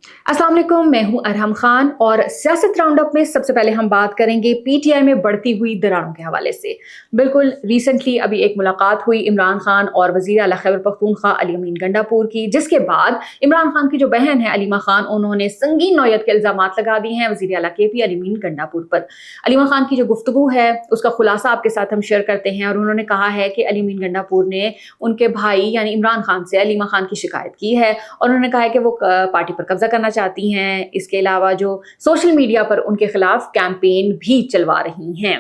अस्सलाम वालेकुम, मैं हूं अरहम खान और सियासत राउंडअप में सबसे पहले हम बात करेंगे पीटीआई में बढ़ती हुई दरारों के हवाले से। बिल्कुल रिसेंटली अभी एक मुलाकात हुई इमरान खान और वज़ीर आला खैबर पख्तूनख्वा अली अमीन गंडापुर की, जिसके बाद इमरान खान की जो बहन है अलीमा खान, उन्होंने संगीन नौयत के इल्ज़ामात लगा दिए हैं वज़ीर आला के पी अली अमीन गंडापुर पर। अलीमा खान की जो गुफ्तगू है उसका खुलासा आपके साथ हम शेयर करते हैं और उन्होंने कहा है कि अली अमीन गंडापुर ने उनके भाई यानी इमरान खान से अलीमा खान की शिकायत की है और उन्होंने कहा है कि वो पार्टी पर कब्जा करना चाहती हैं। इसके अलावा जो सोशल मीडिया पर उनके खिलाफ कैंपेन भी चलवा रही हैं।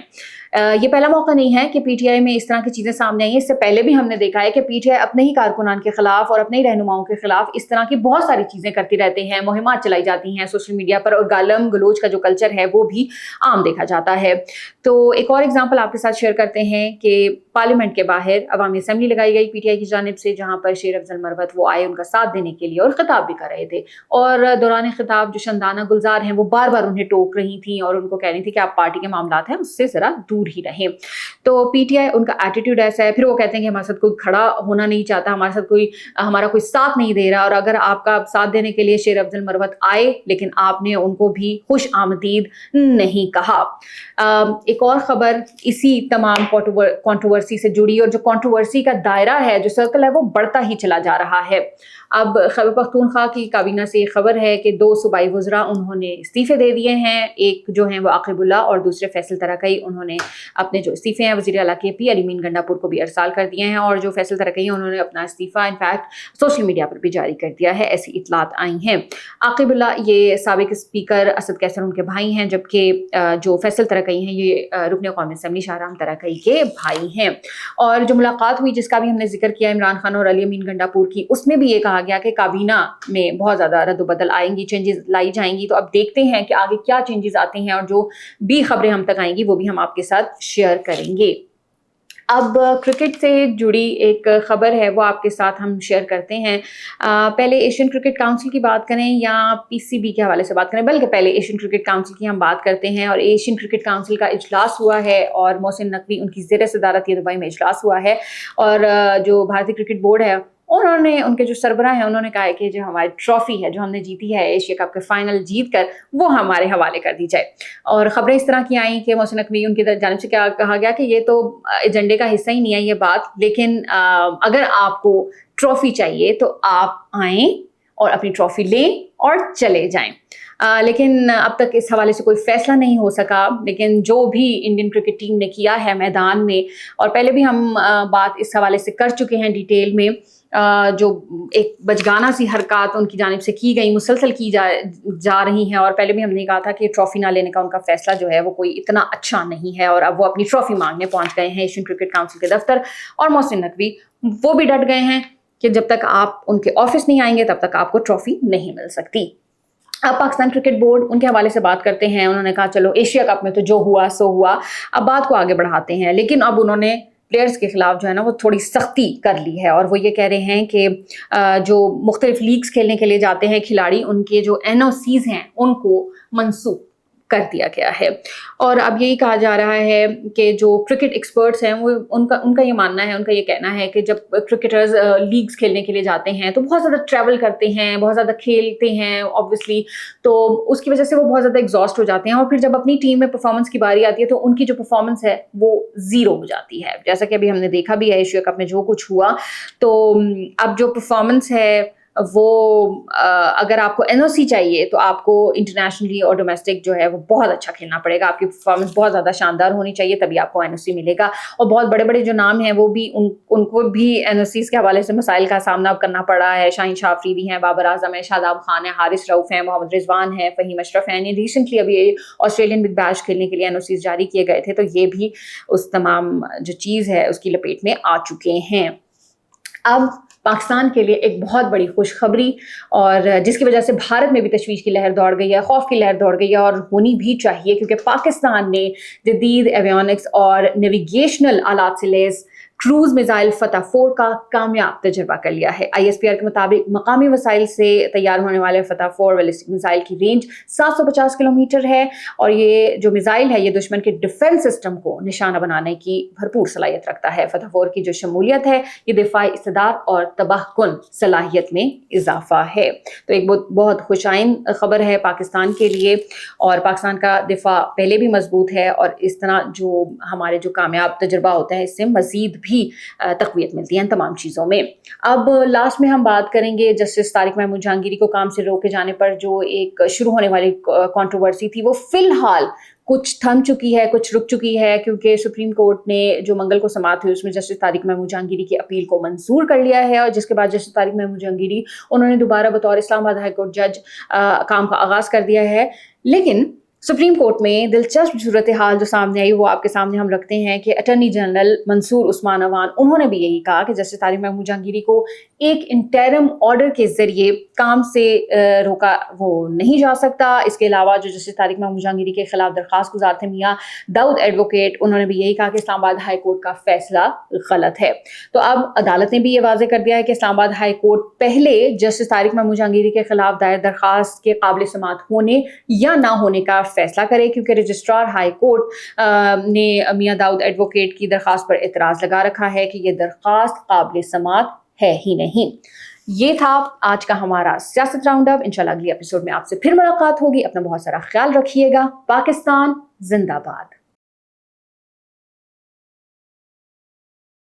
ये पहला मौका नहीं है कि पीटीआई में इस तरह की चीज़ें सामने आई हैं। इससे पहले भी हमने देखा है कि पीटीआई अपने ही कारकुनान के खिलाफ और अपने ही रहनुमाओं के खिलाफ इस तरह की बहुत सारी चीज़ें करती रहते हैं, मुहिमात चलाई जाती हैं सोशल मीडिया पर, और गालम गलोच का जो कल्चर है वो भी आम देखा जाता है। तो एक और एग्जाम्पल आपके साथ शेयर करते हैं कि पार्लियामेंट के बाहर अवामी असम्बली लगाई गई पीटीआई की जानिब से, जहाँ पर शेर अफजल मरवत वो आए उनका साथ देने के लिए और खिताब भी कर रहे थे। और दौरान खिताब जो शंदाना गुलजार हैं वो बार बार उन्हें टोक रही थी और उनको कह रही थी कि आप पार्टी के मामलात हैं उससे ज़रा दूर ही रहें। तो पीटीआई उनका एटीट्यूड ऐसा है। फिर वो कहते हैं कि हमारे साथ कोई खड़ा होना नहीं चाहता, हमारे साथ हमारा कोई साथ नहीं दे रहा, और अगर आपका साथ देने के लिए शेर अफजल मरवत आए लेकिन आपने उनको भी खुश आमदीद नहीं कहा। एक और खबर इसी तमाम कंट्रोवर्सी से जुड़ी, और जो कंट्रोवर्सी का दायरा है, जो सर्कल है, वो बढ़ता ही चला जा रहा है। अब खैबर पख्तूनख्वा की काबीना से खबर है कि 2 सूबाई वज़रा उन्होंने इस्तीफ़े दे दिए हैं। एक जो हैं वो आकिबुल्ला और दूसरे फैसल तरकई, उन्होंने अपने जो इस्तीफ़े हैं वज़ीर आला के पी अली अमीन गंडापुर को भी अरसाल कर दिए हैं, और जो फैसल तरकई हैं उन्होंने अपना इस्तीफ़ा इनफैक्ट सोशल मीडिया पर भी जारी कर दिया है, ऐसी इतलात आई हैं। आकिबुल्ला ये साबिक स्पीकर असद कैसर उनके भाई हैं, जबकि जो फैसल तरकई हैं ये रुकन कौमी असम्बली शाहराम तरकई के भाई हैं। और जो मुलाकात हुई जिसका भी हमने जिक्र किया इमरान खान और अली अमीन गंडापुर की, उसमें भी ये कहा गया कि काबीना में बहुत ज़्यादा रद्द-बदल आएंगी, चेंजेस लाई जाएंगी। तो अब देखते हैं कि आगे क्या चेंजेस आते हैं, और जो भी खबरें हम तक आएंगी वो भी हम आपके साथ शेयर करेंगे। अब क्रिकेट से जुड़ी एक ख़बर है वो आपके साथ हम शेयर करते हैं। पहले एशियन क्रिकेट काउंसिल की बात करें या पीसीबी के हवाले से बात करें, बल्कि पहले एशियन क्रिकेट काउंसिल की हम बात करते हैं। और एशियन क्रिकेट काउंसिल का इजलास हुआ है और मोहसिन नकवी उनकी ज़ेर सदारत ये दुबई में इजलास हुआ है, और जो भारतीय क्रिकेट बोर्ड है उन्होंने, उनके जो सरबराह हैं, उन्होंने कहा है कि जो हमारी ट्रॉफी है जो हमने जीती है एशिया कप के फाइनल जीत कर, वो हमारे हवाले कर दी जाए। और ख़बरें इस तरह की आई कि मोहसिन नकवी उनकी जानिब से क्या कहा गया कि ये तो एजेंडे का हिस्सा ही नहीं है ये बात, लेकिन अगर आपको ट्रॉफी चाहिए तो आप आएँ और अपनी ट्रॉफी लें और चले जाएँ। लेकिन अब तक इस हवाले से कोई फैसला नहीं हो सका। लेकिन जो भी इंडियन क्रिकेट टीम ने किया है मैदान में, और पहले भी हम बात इस हवाले से कर चुके हैं डिटेल में, जो एक बचगाना सी हरकत उनकी जानिब से की गई, मुसलसल की जा रही हैं। और पहले भी हमने कहा था कि ट्रॉफ़ी ना लेने का उनका फ़ैसला जो है वो कोई इतना अच्छा नहीं है, और अब वो अपनी ट्रॉफ़ी मांगने पहुंच गए हैं एशियन क्रिकेट काउंसिल के दफ्तर। और मोहसिन नकवी वो भी डट गए हैं कि जब तक आप उनके ऑफिस नहीं आएंगे तब तक आपको ट्रॉफ़ी नहीं मिल सकती। अब पाकिस्तान क्रिकेट बोर्ड उनके हवाले से बात करते हैं। उन्होंने कहा चलो एशिया कप में तो जो हुआ सो हुआ, अब बात को आगे बढ़ाते हैं। लेकिन अब उन्होंने प्लेयर्स के खिलाफ जो है ना वो थोड़ी सख्ती कर ली है, और वो ये कह रहे हैं कि जो मुख्तलिफ लीग्स खेलने के लिए जाते हैं खिलाड़ी, उनके जो NOCs हैं उनको मंसूख कर दिया गया है। और अब यही कहा जा रहा है कि जो क्रिकेट एक्सपर्ट्स हैं वो उनका ये मानना है, उनका ये कहना है कि जब क्रिकेटर्स लीग्स खेलने के लिए जाते हैं तो बहुत ज़्यादा ट्रैवल करते हैं, बहुत ज़्यादा खेलते हैं ऑब्वियसली, तो उसकी वजह से वो बहुत ज़्यादा एग्जॉस्ट हो जाते हैं, और फिर जब अपनी टीम में परफॉर्मेंस की बारी आती है तो उनकी जो परफॉर्मेंस है वो ज़ीरो हो जाती है, जैसा कि अभी हमने देखा भी है एशिया कप में जो कुछ हुआ। तो अब जो परफॉर्मेंस है वो अगर आपको NOC चाहिए तो आपको इंटरनेशनली और डोमेस्टिक जो है वो बहुत अच्छा खेलना पड़ेगा, आपकी परफॉर्मेंस बहुत ज़्यादा शानदार होनी चाहिए, तभी आपको NOC मिलेगा। और बहुत बड़े बड़े जो नाम हैं वो भी उनको भी NOCs के हवाले से मसाइल का सामना करना पड़ा है। शाहीन शाह अफरीदी हैं, बाबर आजम है, शादाब खान है, हारिस रऊफ़ हैं, मोहम्मद रिजवान है, फ़हीम अशरफ हैं। ये रिसेंटली अभी ऑस्ट्रेलियन बिग बैश खेलने के लिए NOCs जारी किए गए थे, तो ये भी उस तमाम जो चीज़ है उसकी लपेट में आ चुके हैं। अब पाकिस्तान के लिए एक बहुत बड़ी खुशखबरी, और जिसकी वजह से भारत में भी तशवीश की लहर दौड़ गई है, खौफ की लहर दौड़ गई है, और होनी भी चाहिए, क्योंकि पाकिस्तान ने जदीद एवियोनिक्स और नेविगेशनल आलात से लैस क्रूज मिसाइल फतह 4 का कामयाब तजर्बा कर लिया है। ISPR के मुताबिक मकामी वसाइल से तैयार होने वाले फतह 4 बैलिस्टिक मिसाइल की रेंज 750 किलोमीटर है और ये जो मिसाइल है ये दुश्मन के डिफेंस सिस्टम को निशाना बनाने की भरपूर सलाहियत रखता है। फतह 4 की जो शमूलियत है ये दिफाई इस्तेदाद और तबाहकुन सलाहियत में इजाफा है। तो एक बहुत खुशाइन खबर है पाकिस्तान के लिए, और पाकिस्तान का दिफा पहले भी मजबूत है और इस तरह जो हमारे जो कामयाब तजर्बा होता है इससे मजीद भी तक़वियत मिलती है इन तमाम चीज़ों में। अब लास्ट में हम बात करेंगे जस्टिस तारिक महमूद जहांगीरी को काम से रोके जाने पर जो एक शुरू होने वाली कंट्रोवर्सी थी वो फिलहाल कुछ थम चुकी है, कुछ रुक चुकी है, क्योंकि सुप्रीम कोर्ट ने जो मंगल को समाअत हुई उसमें जस्टिस तारिक महमूद जहांगीरी की अपील को मंजूर कर लिया है और जिसके बाद जस्टिस तारिक महमूद जहांगीरी उन्होंने दोबारा बतौर इस्लामाबाद हाई कोर्ट जज काम का आगाज़ कर दिया है। लेकिन सुप्रीम कोर्ट में दिलचस्प सूरत हाल जो सामने आई वो आपके सामने हम रखते हैं कि अटॉर्नी जनरल मंसूर उस्मान अवान उन्होंने भी यही कहा कि जस्टिस तारिक महमूद जहांगीरी को एक इंटरिम ऑर्डर के जरिए काम से रोका वो नहीं जा सकता। इसके अलावा जो जस्टिस तारिक महमूद जहांगीरी के खिलाफ दरख्वास्त गुजार थे मियाँ दाऊद एडवोकेट, उन्होंने भी यही कहा कि इस्लामाबाद हाई कोर्ट का फैसला गलत है। तो अब अदालत ने भी ये वाज़ेह कर दिया है कि इस्लामाबाद हाई कोर्ट पहले जस्टिस तारिक महमूद जहांगीरी के खिलाफ दायर दरख्वास्त के काबिल समाअत होने या ना होने का फैसला करे, क्योंकि रजिस्ट्रार हाई कोर्ट ने मियाँ दाऊद एडवोकेट की दरख्वास्त पर एतराज़ लगा रखा है कि ये दरख्वास्त काबिल समाअत है ही नहीं। ये था आज का हमारा सियासत राउंड अप। इंशाल्लाह अगली एपिसोड में आपसे फिर मुलाकात होगी। अपना बहुत सारा ख्याल रखिएगा। पाकिस्तान जिंदाबाद।